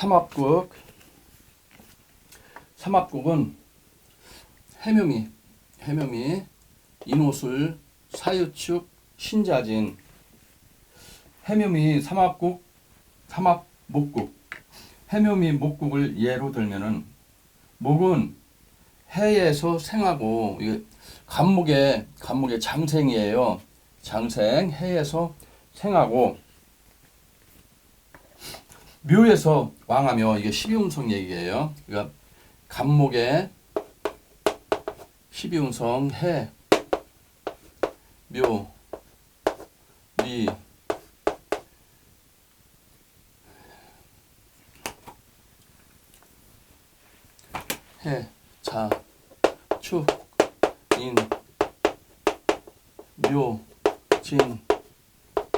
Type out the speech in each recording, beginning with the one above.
삼합국. 삼합국은 해묘미, 인호술, 사유축, 신자진. 해묘미 삼합국, 삼합목국. 해묘미 목국을 예로 들면은 목은 해에서 생하고, 이게 간목의 장생이에요. 장생, 해에서 생하고, 묘에서 왕하며, 이게 12운성 얘기예요. 그러니까 간목의 12운성 해, 묘, 미, 해, 자, 축, 인, 묘, 진,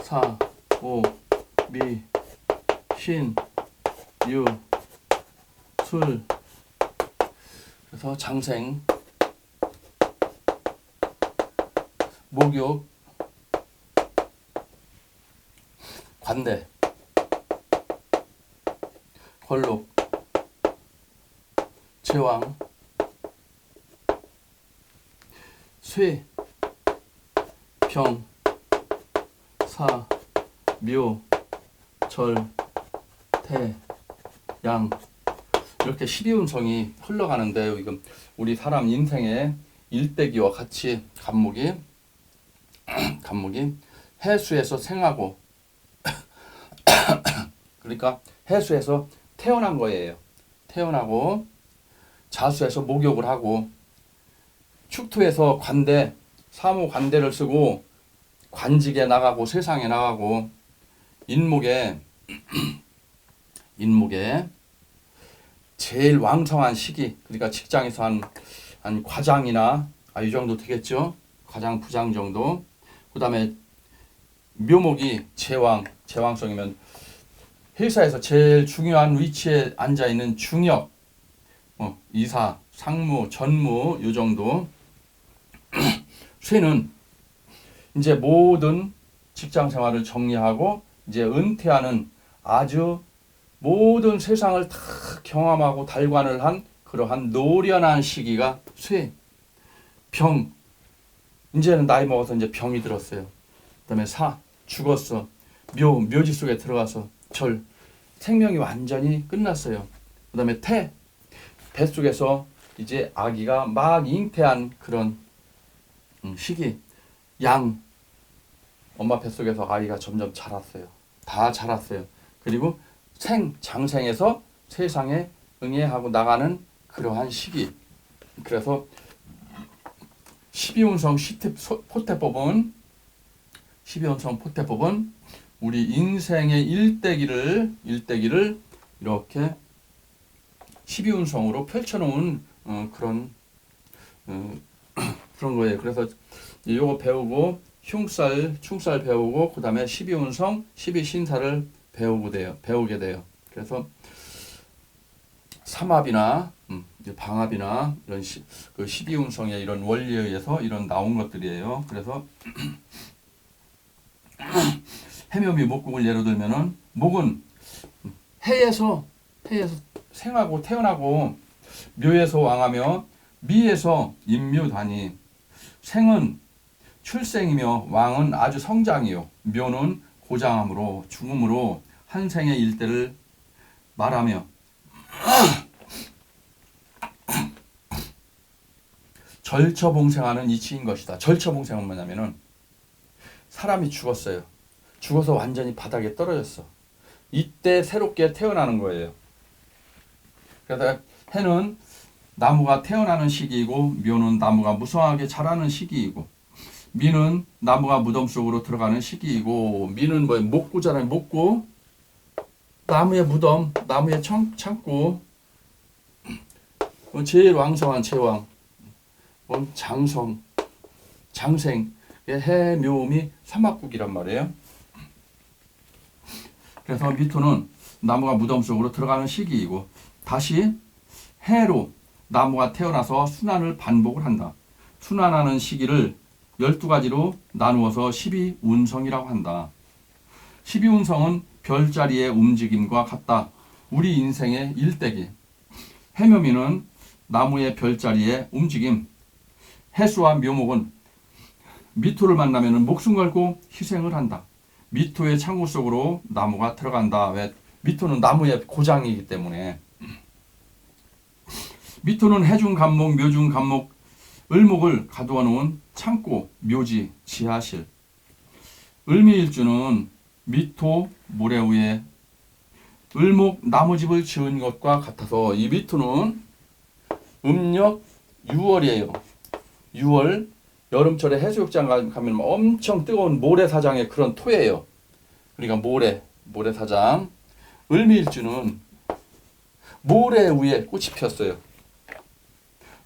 사, 오, 미, 신, 유, 술. 그래서 장생, 목욕, 관대, 걸록, 제왕, 쇠, 병, 사, 묘, 절, 태, 양. 이렇게 12운성이 흘러가는데요. 이건 우리 사람 인생의 일대기와 같이 간목이 해수에서 생하고 그러니까 해수에서 태어난 거예요. 태어나고 자수에서 목욕을 하고 축토에서 관대, 사모 관대를 쓰고 관직에 나가고 세상에 나가고 인목에 제일 왕성한 시기, 그러니까 직장에서 한 과장이나 이 정도 되겠죠. 과장, 부장 정도. 그 다음에 묘목이 제왕성이면 회사에서 제일 중요한 위치에 앉아 있는 중역, 이사, 상무, 전무 요 정도. 쇠는 이제 모든 직장 생활을 정리하고 이제 은퇴하는 아주 모든 세상을 다 경험하고 달관을 한 그러한 노련한 시기가 쇠. 병, 이제는 나이 먹어서 이제 병이 들었어요. 그다음에 사, 죽었어. 묘지 속에 들어가서 절, 생명이 완전히 끝났어요. 그다음에 태, 뱃속에서 이제 아기가 막 잉태한 그런 시기. 양, 엄마 뱃속에서 아이가 점점 자랐어요. 다 자랐어요. 그리고 생, 장생에서 세상에 응애하고 나가는 그러한 시기. 그래서 12운성 포태법은 우리 인생의 일대기를 이렇게 12운성으로 펼쳐놓은 그런 거예요. 그래서 요거 배우고 흉살 배우고 그 다음에 12운성 12신사를 배우게 돼요. 그래서 삼합이나 방합이나 이런 그 12운성의 이런 원리에 의해서 이런 나온 것들이에요. 그래서 해묘미 목국을 예로 들면은 목은 해에서 생하고 태어나고 묘에서 왕하며 미에서 임묘다니. 생은 출생이며 왕은 아주 성장이요 묘는 고장함으로 죽음으로 한 생의 일대를 말하며 절처봉생하는 이치인 것이다. 절처봉생은 뭐냐면은 사람이 죽었어요. 죽어서 완전히 바닥에 떨어졌어. 이때 새롭게 태어나는 거예요. 그래서 해는 나무가 태어나는 시기이고 묘는 나무가 무성하게 자라는 시기이고 미는 나무가 무덤 속으로 들어가는 시기이고. 미는 뭐예요? 목구잖아요. 목구. 나무의 무덤, 나무의 창고. 제일 왕성한 제왕. 장생. 해묘미 삼합국이란 말이에요. 그래서 미토는 나무가 무덤 속으로 들어가는 시기이고 다시 해로 나무가 태어나서 순환을 반복을 한다. 순환하는 시기를 12가지로 나누어서 12운성이라고 한다. 12운성은 별자리의 움직임과 같다. 우리 인생의 일대기. 해묘미는 나무의 별자리의 움직임. 해수와 묘목은 미토를 만나면 목숨 걸고 희생을 한다. 미토의 창구 속으로 나무가 들어간다. 왜? 미토는 나무의 고장이기 때문에. 미토는 해중 간목, 묘중 간목, 을목을 가두어 놓은 창고, 묘지, 지하실. 을미일주는 미토 모래 위에 을목 나무집을 지은 것과 같아서 이 미토는 음력 6월이에요. 6월 여름철에 해수욕장 가면 엄청 뜨거운 모래사장의 그런 토예요. 그러니까 모래사장. 을미일주는 모래 위에 꽃이 피었어요.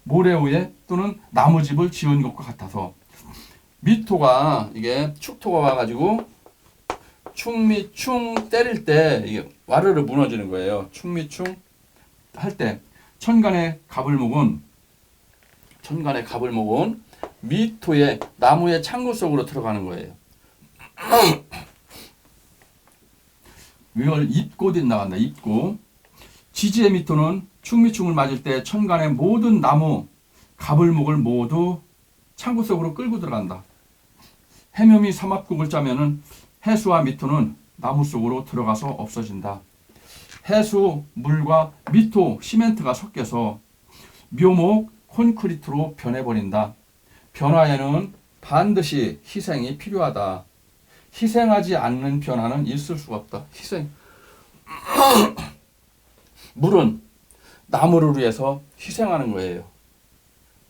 모래 위에 또는 나무집을 지은 것과 같아서 미토가 이게 축토가 와가지고 충미충 때릴 때 이게 와르르 무너지는 거예요. 충미충 할 때 천간의 갑을목은 미토의 나무의 창구 속으로 들어가는 거예요. 이걸 입고뒷 나간다. 입고. 지지의 미토는 충미충을 맞을 때 천간의 모든 나무, 갑을목을 모두 창구 속으로 끌고 들어간다. 해묘미 삼합국을 짜면은 해수와 미토는 나무 속으로 들어가서 없어진다. 해수, 물과 미토, 시멘트가 섞여서 묘목, 콘크리트로 변해버린다. 변화에는 반드시 희생이 필요하다. 희생하지 않는 변화는 있을 수가 없다. 희생. 물은 나무를 위해서 희생하는 거예요.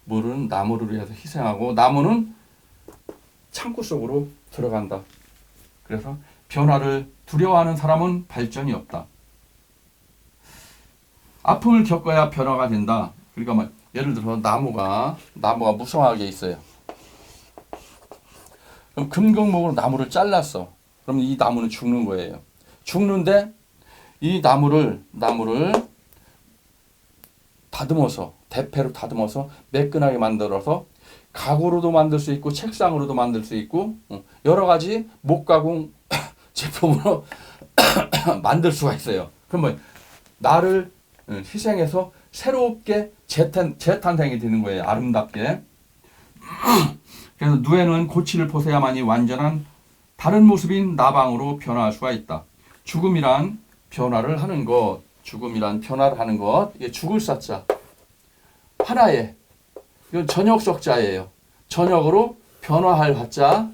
물은 나무를 위해서 희생하고 나무는 창구 속으로 들어간다. 그래서 변화를 두려워하는 사람은 발전이 없다. 아픔을 겪어야 변화가 된다. 그러니까 예를 들어서 나무가 무성하게 있어요. 그럼 금경목으로 나무를 잘랐어. 그럼 이 나무는 죽는 거예요. 죽는데 이 나무를 다듬어서 대패로 다듬어서 매끈하게 만들어서 가구로도 만들 수 있고 책상으로도 만들 수 있고 여러 가지 목가공 제품으로 만들 수가 있어요. 그러면 나를 희생해서 새롭게 재탄생이 되는 거예요. 아름답게. 그래서 누에는 고치를 보세야만이 완전한 다른 모습인 나방으로 변화할 수가 있다. 죽음이란 변화를 하는 것. 이게 죽을 사자. 하나의 이건 전역석자예요. 전역으로 변화할 화자.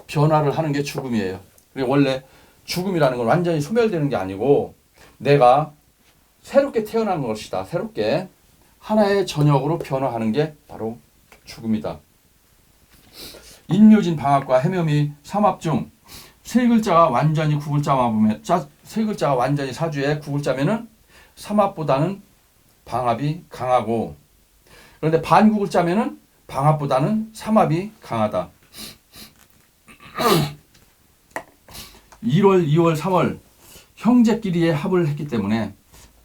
변화를 하는 게 죽음이에요. 그리고 원래 죽음이라는 건 완전히 소멸되는 게 아니고 내가 새롭게 태어난 것이다. 새롭게 하나의 전역으로 변화하는 게 바로 죽음이다. 인묘진 방합과 해묘미 삼합 중 세 글자가 완전히 세 글자가 완전히 사주에 구글자면은 삼합보다는 방합이 강하고 그런데 반국을 짜면은 방합보다는 삼합이 강하다. 1월, 2월, 3월 형제끼리의 합을 했기 때문에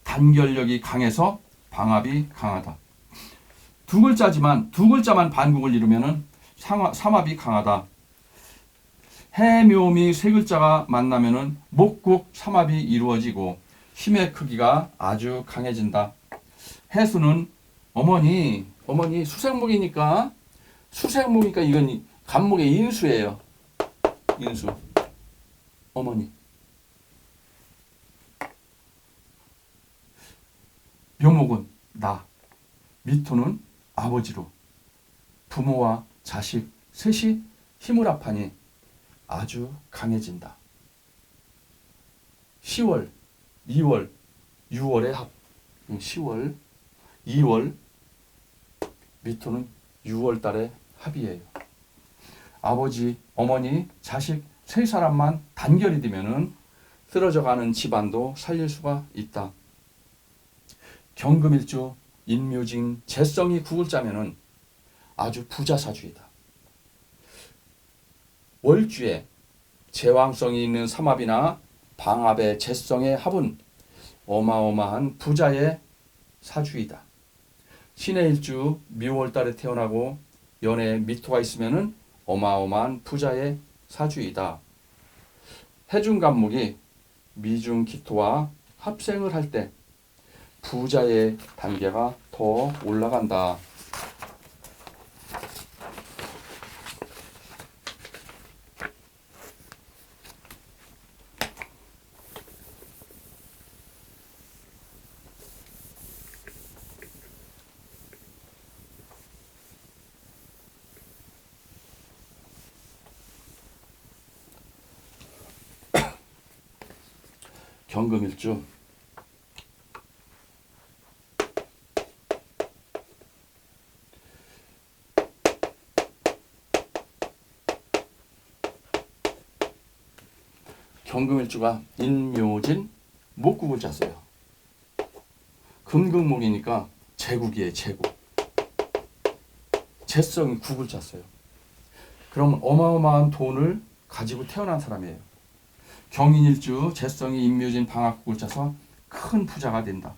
단결력이 강해서 방합이 강하다. 두 글자만 반국을 이루면은 삼합이 강하다. 해묘미 세 글자가 만나면은 목국 삼합이 이루어지고 힘의 크기가 아주 강해진다. 해수는 어머니 수생목이니까 이건 간목의 인수예요. 인수. 어머니. 묘목은 나. 미토는 아버지로. 부모와 자식 셋이 힘을 합하니 아주 강해진다. 10월, 2월, 6월의 합. 10월, 2월, 미토는 6월 달의 합이에요. 아버지, 어머니, 자식 세 사람만 단결이 되면은 쓰러져가는 집안도 살릴 수가 있다. 경금일주, 인묘진, 재성이 구글자면은 아주 부자사주이다. 월주에 제왕성이 있는 삼합이나 방합의 재성의 합은 어마어마한 부자의 사주이다. 신의 일주 묘월달에 태어나고 연애에 미토가 있으면은 어마어마한 부자의 사주이다. 해중간목이 미중 기토와 합생을 할 때 부자의 단계가 더 올라간다. 경금일주. 경금일주가 인묘진 목국을 짰어요. 금극목이니까 제국이에요. 제국. 재성이 국을 짰어요. 그럼 어마어마한 돈을 가지고 태어난 사람이에요. 경인일주 재성이 인묘진 방학국을 짜서 큰 부자가 된다.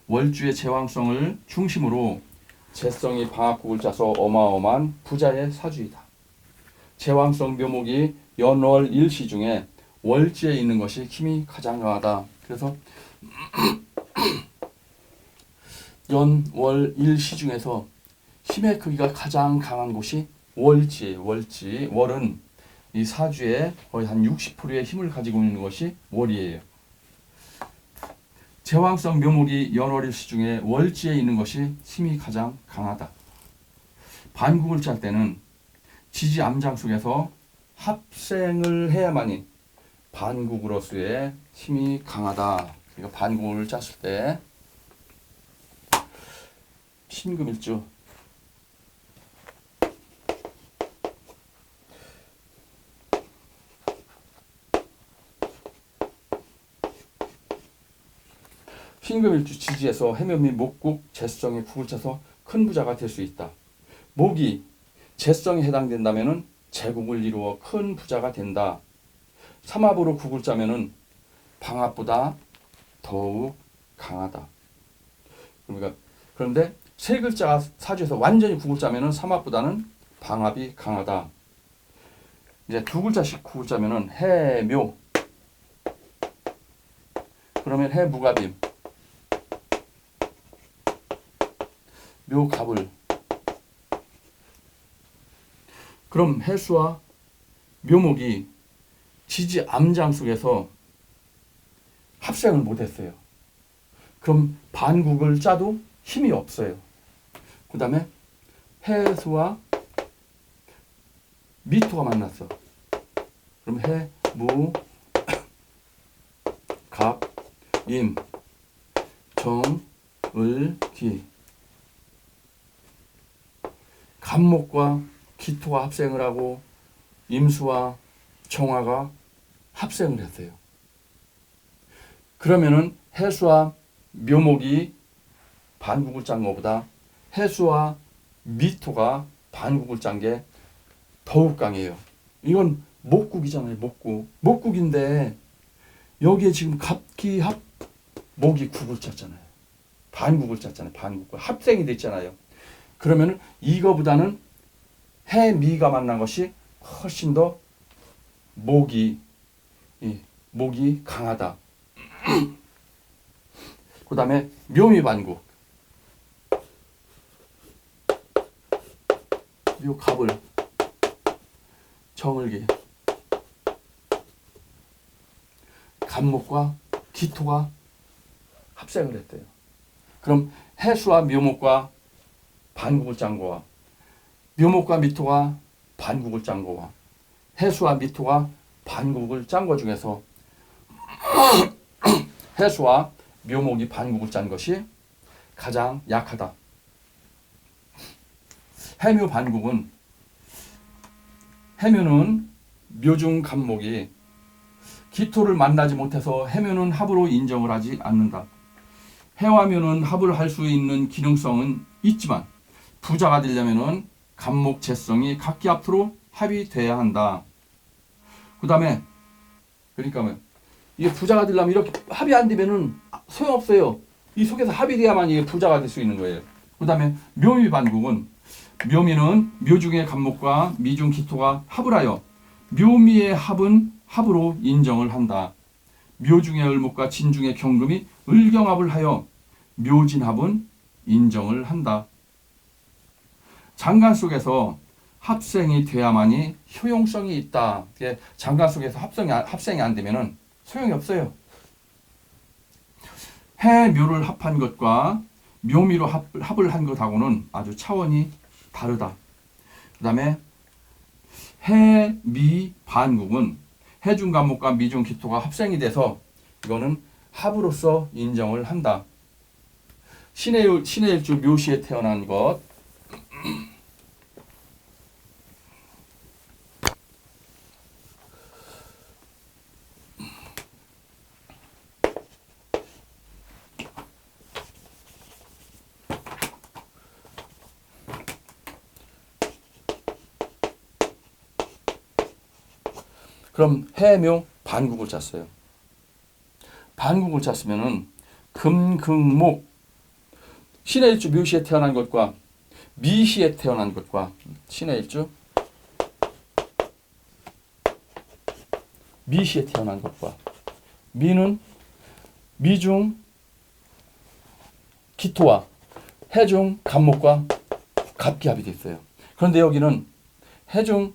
월주의 제왕성을 중심으로 재성이 방학국을 짜서 어마어마한 부자의 사주이다. 제왕성 묘목이 연월 일시 중에 월지에 있는 것이 힘이 가장 강하다. 그래서 연월 일시 중에서 힘의 크기가 가장 강한 곳이 월지예요. 월지. 월은 이 사주에 거의 한 60%의 힘을 가지고 있는 것이 월이에요. 제왕성 묘목이 연월일시 중에 월지에 있는 것이 힘이 가장 강하다. 반국을 짤 때는 지지 암장 속에서 합생을 해야만이 반국으로서의 힘이 강하다. 그러니까 반국을 짰을 때 신금일주. 신금일주 지지에서 해묘 및 목국, 재성의 국을 짜서 큰 부자가 될 수 있다. 목이 재성에 해당된다면 제국을 이루어 큰 부자가 된다. 삼합으로 국을 짜면은 방합보다 더욱 강하다. 그러니까 그런데 세 글자가 사주에서 완전히 국을 짜면은 삼합보다는 방합이 강하다. 이제 두 글자씩 국을 짜면은 해묘. 그러면 해무갑임. 묘갑을. 그럼 해수와 묘목이 지지 암장 속에서 합생을 못했어요. 그럼 반국을 짜도 힘이 없어요. 그 다음에 해수와 미토가 만났어. 그럼 해, 무, 갑, 임, 정, 을, 기. 갑목과 기토가 합생을 하고 임수와 정화가 합생을 했어요. 그러면은 해수와 묘목이 반국을 짠 것보다 해수와 미토가 반국을 짠 게 더욱 강해요. 이건 목국이잖아요. 목국. 목국인데 여기에 지금 갑기합 목이 국을 짰잖아요. 반국을 짰잖아요. 반국과 합생이 됐잖아요. 그러면 이거보다는 해미가 만난 것이 훨씬 더 목이 강하다. 그 다음에 묘미반국. 묘갑을, 정을기. 갑목과 기토가 합생을 했대요. 그럼 해수와 묘목과 반국을 짠 거와 묘목과 미토가 반국을 짠 거와 해수와 미토가 반국을 짠 거 중에서 해수와 묘목이 반국을 짠 것이 가장 약하다. 해묘 반국은 해묘는 묘중 갑목이 기토를 만나지 못해서 해묘는 합으로 인정을 하지 않는다. 해와 묘는 합을 할 수 있는 기능성은 있지만 부자가 되려면은 갑목 재성이 각기 앞으로 합이 돼야 한다. 그 다음에 그러니까 이게 부자가 되려면 이렇게 합이 안 되면은 소용없어요. 이 속에서 합이 돼야만 이게 부자가 될 수 있는 거예요. 그 다음에 묘미반국은 묘미는 묘중의 갑목과 미중 기토가 합을 하여 묘미의 합은 합으로 인정을 한다. 묘중의 을목과 진중의 경금이 을경합을 하여 묘진합은 인정을 한다. 장간 속에서 합생이 돼야만이 효용성이 있다. 장간 속에서 합생이 안 되면은 소용이 없어요. 해, 묘를 합한 것과 묘미로 합을 한 것하고는 아주 차원이 다르다. 그 다음에 해, 미, 반국은 해중 간목과 미중 기토가 합생이 돼서 이거는 합으로서 인정을 한다. 신의 일주 묘시에 태어난 것. 그럼 해묘 반국을 짰어요. 반국을 짰으면은 금극목 신의 일주 묘시에 태어난 것과 미시에 태어난 것과 신의 일주 미시에 태어난 것과 미는 미중 기토와 해중 갑목과 갑기합이 돼 있어요. 그런데 여기는 해중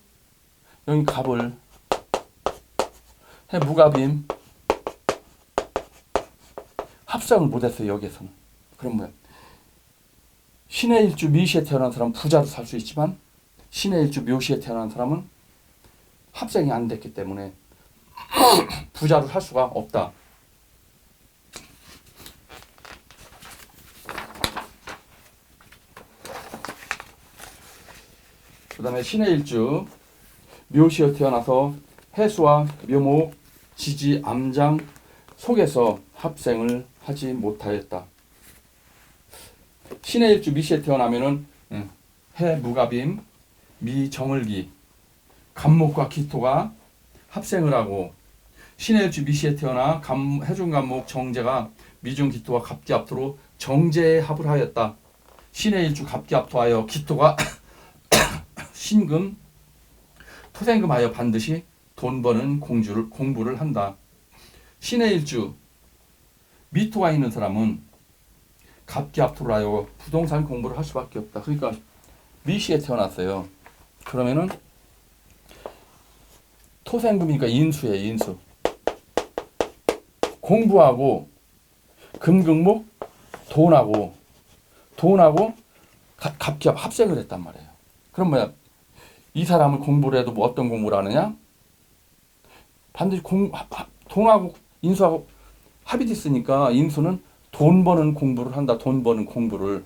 여기 갑을 해 무갑임 합성을 못했어요. 여기에서는. 그럼 뭐야? 신의 일주 미시에 태어난 사람은 부자로 살 수 있지만 신의 일주 묘시에 태어난 사람은 합성이 안 됐기 때문에 부자로 살 수가 없다. 그 다음에 신의 일주 묘시에 태어나서 해수와 묘목, 지지, 암장 속에서 합생을 하지 못하였다. 신의 일주 미시에 태어나면은 해 무갑임, 미 정을기, 갑목과 기토가 합생을 하고 신의 일주 미시에 태어나 해중 갑목 정제가 미중 기토와 갑기합토로 정제에 합을 하였다. 신의 일주 갑기합토하여 기토가 신금, 토생금하여 반드시 돈 버는 공부를 한다. 신의 일주 미토가 있는 사람은 갑기합토를 하여 부동산 공부를 할 수밖에 없다. 그러니까 미시에 태어났어요. 그러면은 토생금이니까 인수예요. 인수. 공부하고 금극목 돈하고 갑기합 합생을 했단 말이에요. 그럼 뭐야? 이 사람은 공부를 해도 뭐 어떤 공부를 하느냐? 반드시 돈하고 인수하고 합이 됐으니까 인수는 돈 버는 공부를 한다. 돈 버는 공부를.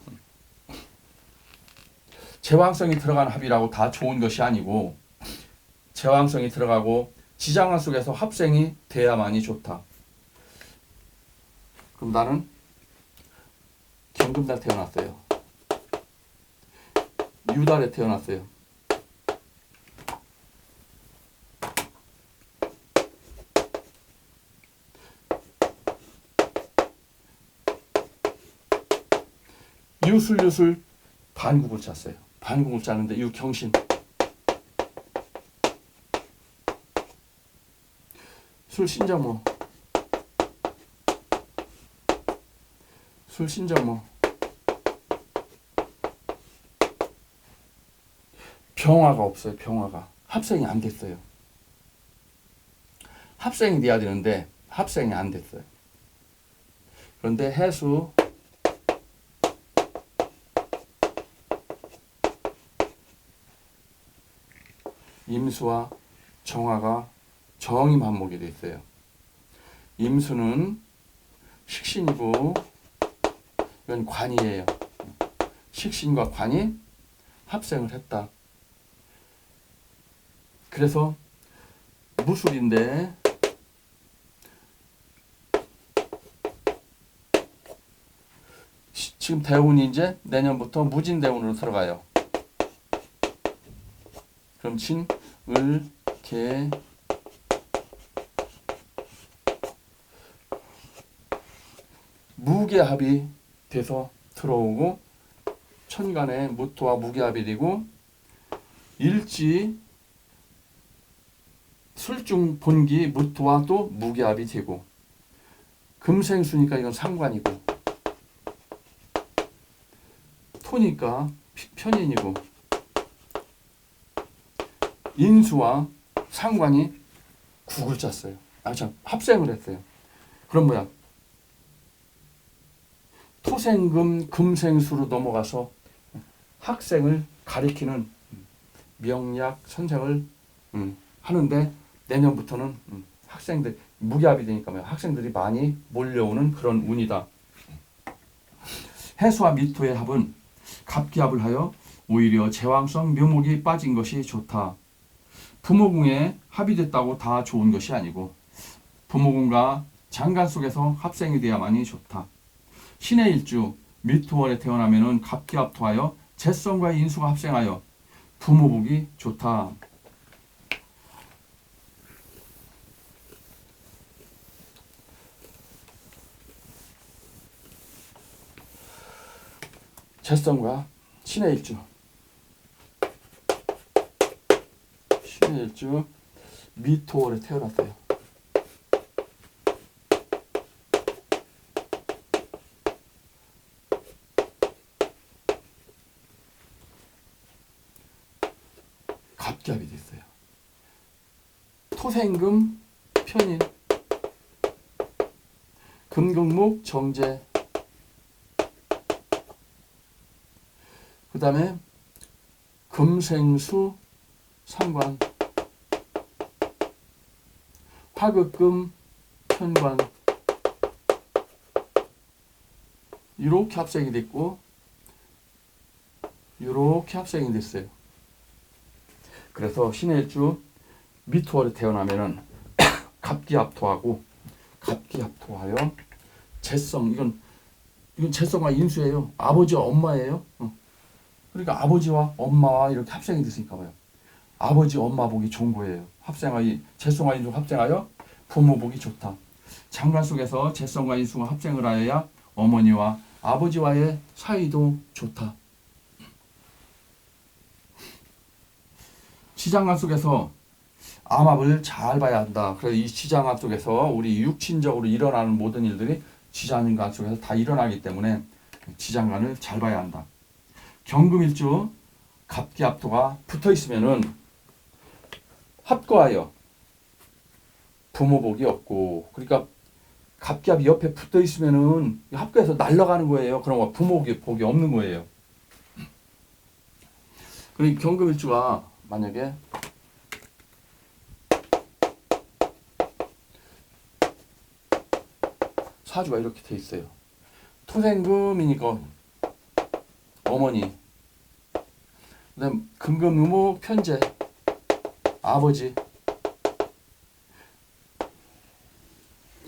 제왕성이 들어간 합이라고 다 좋은 것이 아니고 제왕성이 들어가고 지장한 속에서 합생이 돼야만이 좋다. 그럼 나는 경금달 태어났어요. 유달에 태어났어요. 유술 반국을 짰어요. 반국을 짰는데 유경신 술신정모 병화가 없어요. 병화가 합생이 안 됐어요. 합생이 돼야 되는데 합생이 안 됐어요. 그런데 해수 임수와 정화가 정이 반목이 돼 있어요. 임수는 식신이고 이건 관이에요. 식신과 관이 합생을 했다. 그래서 무술인데 지금 대운이 이제 내년부터 무진대운으로 들어가요. 그럼 진, 을, 개, 무게합이 돼서 들어오고 천간에 무토와 무게합이 되고 일지 술중 본기 무토와 또 무게합이 되고 금생수니까 이건 상관이고, 토니까 편인이고, 인수와 상관이 국을 짰어요. 참 합생을 했어요. 그럼 뭐야? 토생금 금생수로 넘어가서 학생을 가리키는 명약 선생을 하는데, 내년부터는 학생들 무기합이 되니까 학생들이 많이 몰려오는 그런 운이다. 해수와 미토의 합은 갑기합을 하여 오히려 제왕성 묘목이 빠진 것이 좋다. 부모궁에 합이 됐다고 다 좋은 것이 아니고 부모궁과 장간 속에서 합생이 돼야만이 좋다. 신의 일주 미토월에 태어나면은 갑기합토하여 재성과 인수가 합생하여 부모복이 좋다. 재성과 신의 일주, 신의 일주 미토월에 태어났어요. 갑기합이 됐어요. 토생금 편인, 금극목 정제, 그 다음에 금생수 상관, 화극금 편관, 이렇게 합생이 됐고 이렇게 합생이 됐어요. 그래서 신의 일주 미토월에 태어나면은 갑기합토하고 갑기합토하여 재성, 이건 재성과 인수예요. 아버지와 엄마예요. 그러니까 아버지와 엄마와 이렇게 합생이 됐으니까 봐요. 아버지 엄마 복이 좋은 거예요. 합생하여 재성과 인수가 합생하여 부모 복이 좋다. 장관 속에서 재성과 인수가 합생을 하여야 어머니와 아버지와의 사이도 좋다. 지장간 속에서 암합을 잘 봐야 한다. 그래서 이 지장간 속에서 우리 육신적으로 일어나는 모든 일들이 지장간 속에서 다 일어나기 때문에 지장간을 잘 봐야 한다. 경금일주 갑기합토가 붙어 있으면은 합거하여 부모복이 없고, 그러니까 갑기합이 옆에 붙어 있으면은 합거해서 날아가는 거예요. 그럼 부모복이 없는 거예요. 그러니까 경금일주가 만약에 사주가 이렇게 돼 있어요. 토생금이니까 어머니, 그다음 금금묘목 편재 아버지,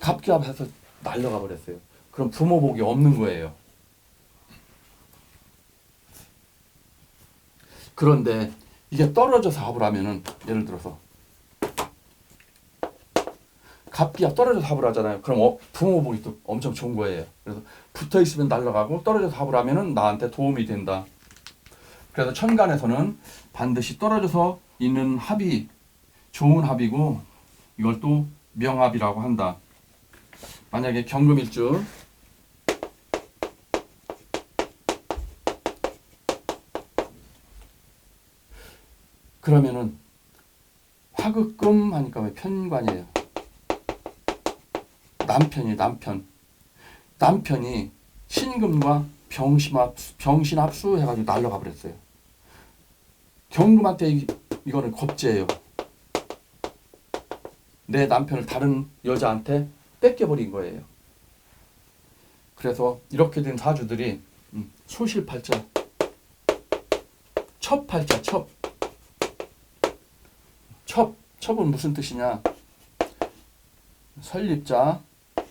갑기합해서 날려가 버렸어요. 그럼 부모복이 없는 거예요. 그런데 이게 떨어져서 합을 하면은, 예를 들어서 갑기합 떨어져서 합을 하잖아요. 그럼 부모복이 또 엄청 좋은 거예요. 그래서 붙어 있으면 날아가고 떨어져서 합을 하면은 나한테 도움이 된다. 그래서 천간에서는 반드시 떨어져서 있는 합이 좋은 합이고, 이걸 또 명합이라고 한다. 만약에 경금일주 그러면은 화극금 하니까 왜 편관이에요? 남편이 신금과 병신합수 해가지고 날려가 버렸어요. 경금한테 이거는 겁재예요. 내 남편을 다른 여자한테 뺏겨버린 거예요. 그래서 이렇게 된 사주들이 소실팔자, 첩팔자, 첩은 무슨 뜻이냐? 설립자,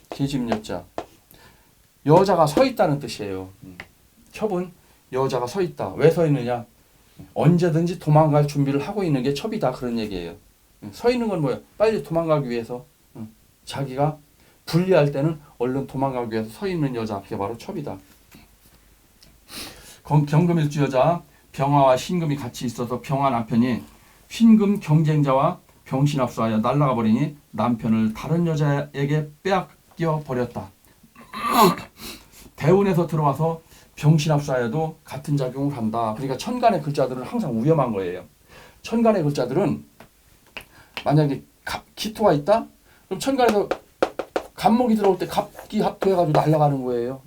계집여자, 여자가 서 있다는 뜻이에요. 첩은 여자가 서 있다. 왜 서 있느냐? 언제든지 도망갈 준비를 하고 있는 게 첩이다, 그런 얘기예요. 서 있는 건 뭐예요? 빨리 도망가기 위해서, 자기가 불리할 때는 얼른 도망가기 위해서 서 있는 여자, 그게 바로 첩이다. 경금일주 여자, 병화와 신금이 같이 있어서 병화 남편이 신금 경쟁자와 병신합수하여 날아가 버리니 남편을 다른 여자에게 빼앗기 뺏겨 버렸다. 대운에서 들어와서 병신합사에도 같은 작용을 한다. 그러니까 천간의 글자들은 항상 위험한 거예요. 천간의 글자들은 만약에 기토가 있다? 그럼 천간에서 간목이 들어올 때 갑기합토해가지고 날아가는 거예요.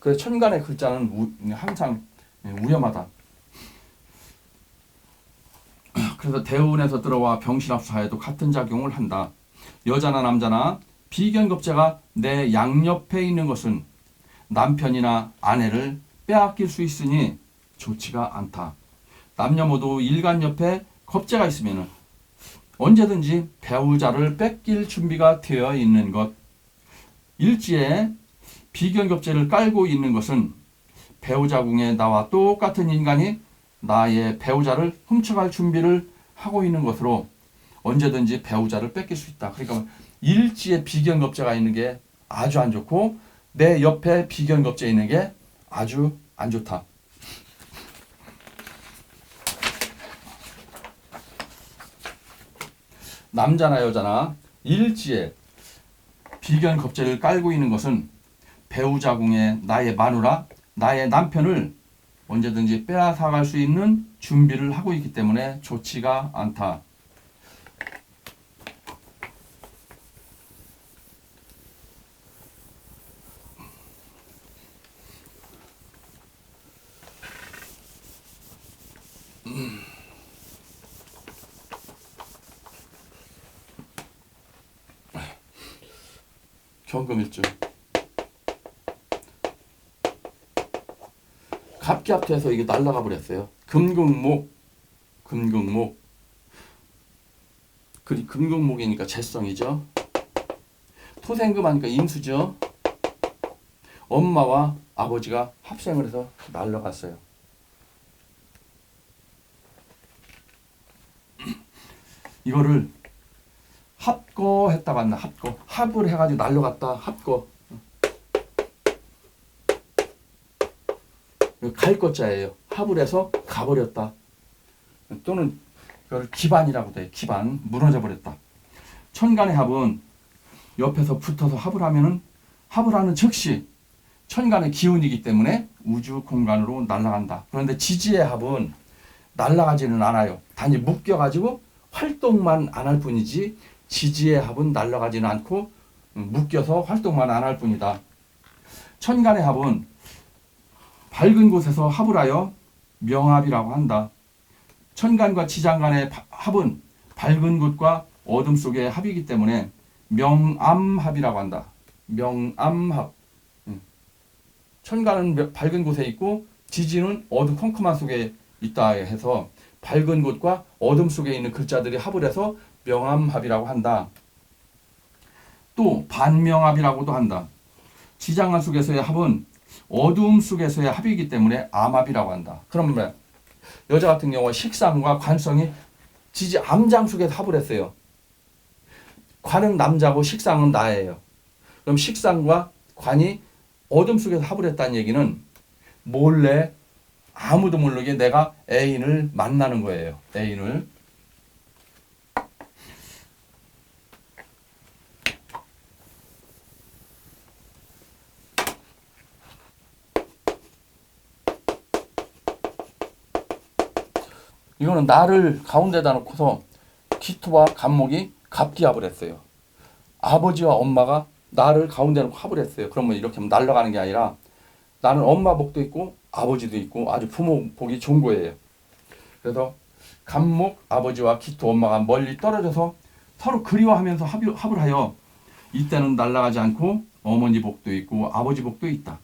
그래서 천간의 글자는 항상 위험하다. 그래서 대운에서 들어와 병신합사에도 같은 작용을 한다. 여자나 남자나 비견겁제가 내 양옆에 있는 것은 남편이나 아내를 빼앗길 수 있으니 좋지가 않다. 남녀 모두 일간 옆에 겁제가 있으면 언제든지 배우자를 뺏길 준비가 되어 있는 것. 일지에 비견겁제를 깔고 있는 것은 배우자궁에 나와 똑같은 인간이 나의 배우자를 훔쳐갈 준비를 하고 있는 것으로 언제든지 배우자를 뺏길 수 있다. 그러니까 일지에 비견겁제가 있는 게 아주 안 좋고 내 옆에 비견겁제 있는 게 아주 안 좋다. 남자나 여자나 일지에 비견겁제를 깔고 있는 것은 배우자궁에 나의 마누라, 나의 남편을 언제든지 빼앗아갈 수 있는 준비를 하고 있기 때문에 좋지가 않다. 경금일주. 갑기합토해서 이게 날아가 버렸어요. 금극목. 금극목이니까 재성이죠. 토생금 하니까 임수죠. 엄마와 아버지가 합생을 해서 날아갔어요. 이거를 합거했다고 한다. 합을 해가지고 날아갔다. 합거. 갈 것자예요. 합을 해서 가버렸다. 또는 이걸 기반이라고도 해요. 기반. 무너져 버렸다. 천간의 합은 옆에서 붙어서 합을 하면은 합을 하는 즉시 천간의 기운이기 때문에 우주 공간으로 날아간다. 그런데 지지의 합은 날아가지는 않아요. 단지 묶여가지고 활동만 안 할 뿐이지 지지의 합은 날아가지는 않고 묶여서 활동만 안 할 뿐이다. 천간의 합은 밝은 곳에서 합을 하여 명합이라고 한다. 천간과 지장간의 합은 밝은 곳과 어둠 속의 합이기 때문에 명암합이라고 한다. 명암합. 천간은 밝은 곳에 있고 지지는 어두컴컴한 속에 있다 해서 밝은 곳과 어둠 속에 있는 글자들이 합을 해서 명암합이라고 한다. 또 반명합이라고도 한다. 지장간 속에서의 합은 어두움 속에서의 합이기 때문에 암합이라고 한다. 그러면 여자 같은 경우 식상과 관성이 지지 암장 속에서 합을 했어요. 관은 남자고 식상은 나예요. 그럼 식상과 관이 어둠 속에서 합을 했다는 얘기는 몰래 아무도 모르게 내가 애인을 만나는 거예요. 애인을. 이거는 나를 가운데다 놓고서 기토와 간목이 갑기합을 했어요. 아버지와 엄마가 나를 가운데 놓고 합을 했어요. 그러면 이렇게 하면 날아가는 게 아니라 나는 엄마 복도 있고 아버지도 있고 아주 부모 복이 좋은 거예요. 그래서 간목 아버지와 기토 엄마가 멀리 떨어져서 서로 그리워하면서 합을 하여 이때는 날아가지 않고 어머니 복도 있고 아버지 복도 있다.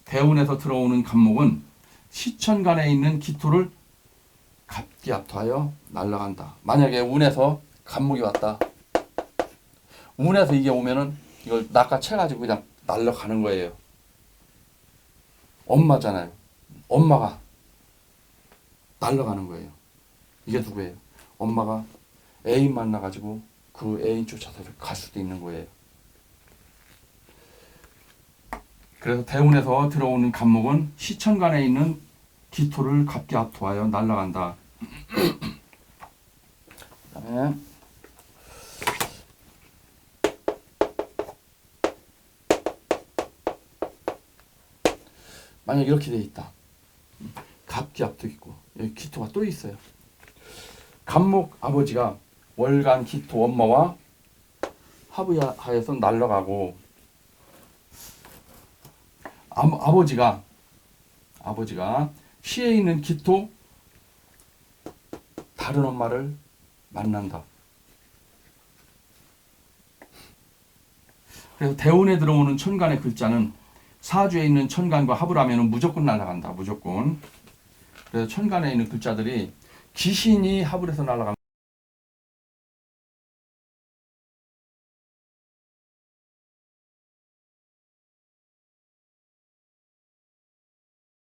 대운에서 들어오는 간목은 시천간에 있는 기토를 갑기합토하여 날아간다. 만약에 운에서 간목이 왔다. 운에서 이게 오면은 이걸 낚아채가지고 그냥 날아가는 거예요. 엄마잖아요. 엄마가 날아가는 거예요. 이게 누구예요? 엄마가 애인 만나가지고 그 애인 쫓아서 갈 수도 있는 거예요. 그래서 대운에서 들어오는 간목은 시천간에 있는 기토를 갑기합토하여 날아간다. 그다음에 만약 이렇게 돼 있다. 갑기압도 있고 여기 기토가 또 있어요. 갑목 아버지가 월간 기토 엄마와 합의하여서 날아가고 아버지가 시에 있는 기토 다른 엄마를 만난다. 그래서 대운에 들어오는 천간의 글자는 사주에 있는 천간과 합을 하면 무조건 날아간다. 무조건. 그래서 천간에 있는 글자들이 귀신이 합을 해서 날아갑니다.